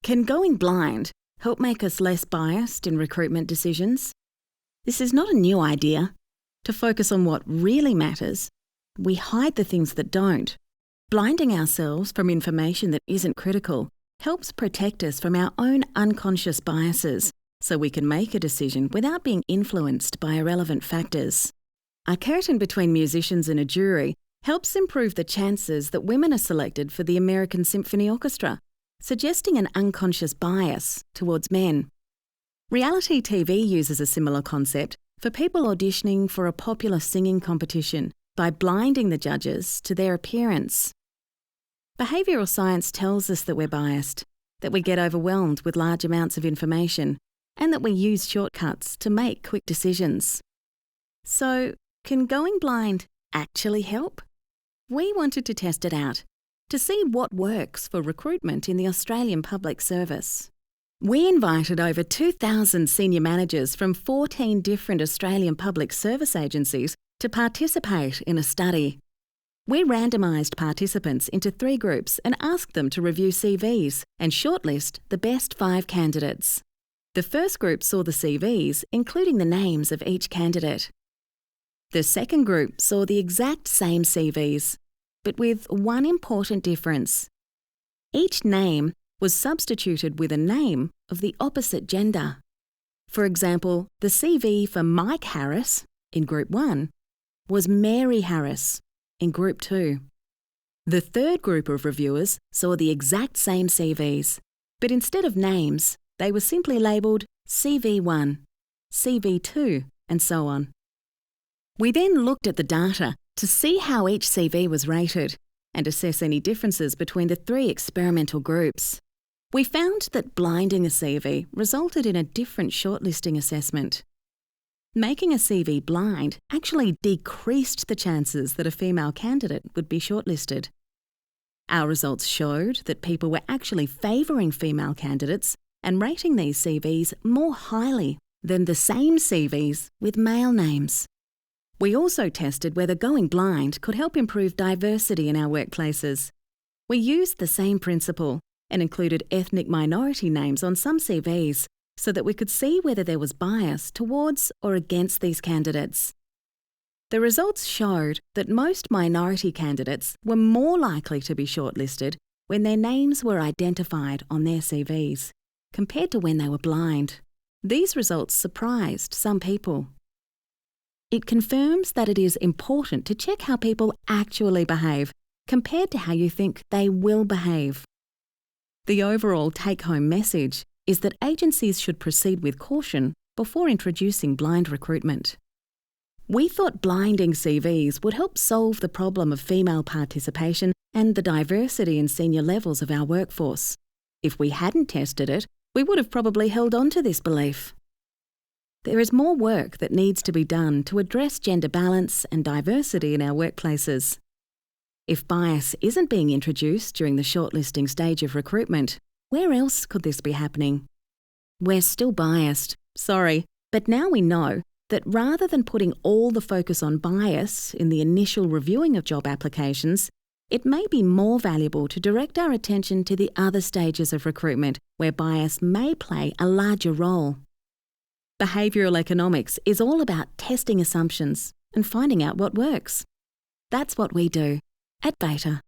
Can going blind help make us less biased in recruitment decisions? This is not a new idea. To focus on what really matters, we hide the things that don't. Blinding ourselves from information that isn't critical helps protect us from our own unconscious biases, so we can make a decision without being influenced by irrelevant factors. A curtain between musicians and a jury helps improve the chances that women are selected for the American Symphony Orchestra, suggesting an unconscious bias towards men. Reality TV uses a similar concept for people auditioning for a popular singing competition by blinding the judges to their appearance. Behavioural science tells us that we're biased, that we get overwhelmed with large amounts of information, and that we use shortcuts to make quick decisions. So, can going blind actually help? We wanted to test it out, to see what works for recruitment in the Australian Public Service. We invited over 2,000 senior managers from 14 different Australian public service agencies to participate in a study. We randomised participants into 3 groups and asked them to review CVs and shortlist the best 5 candidates. The first group saw the CVs, including the names of each candidate. The second group saw the exact same CVs, but with one important difference. Each name was substituted with a name of the opposite gender. For example, the CV for Mike Harris in Group 1 was Mary Harris in Group 2. The third group of reviewers saw the exact same CVs, but instead of names, they were simply labelled CV1, CV2, and so on. We then looked at the data to see how each CV was rated and assess any differences between the 3 experimental groups. We found that blinding a CV resulted in a different shortlisting assessment. Making a CV blind actually decreased the chances that a female candidate would be shortlisted. Our results showed that people were actually favouring female candidates and rating these CVs more highly than the same CVs with male names. We also tested whether going blind could help improve diversity in our workplaces. We used the same principle and included ethnic minority names on some CVs so that we could see whether there was bias towards or against these candidates. The results showed that most minority candidates were more likely to be shortlisted when their names were identified on their CVs, compared to when they were blind. These results surprised some people. It confirms that it is important to check how people actually behave compared to how you think they will behave. The overall take-home message is that agencies should proceed with caution before introducing blind recruitment. We thought blinding CVs would help solve the problem of female participation and the diversity in senior levels of our workforce. If we hadn't tested it, we would have probably held on to this belief. There is more work that needs to be done to address gender balance and diversity in our workplaces. If bias isn't being introduced during the shortlisting stage of recruitment, where else could this be happening? We're still biased, sorry, but now we know that rather than putting all the focus on bias in the initial reviewing of job applications, it may be more valuable to direct our attention to the other stages of recruitment where bias may play a larger role. Behavioural economics is all about testing assumptions and finding out what works. That's what we do at Beta.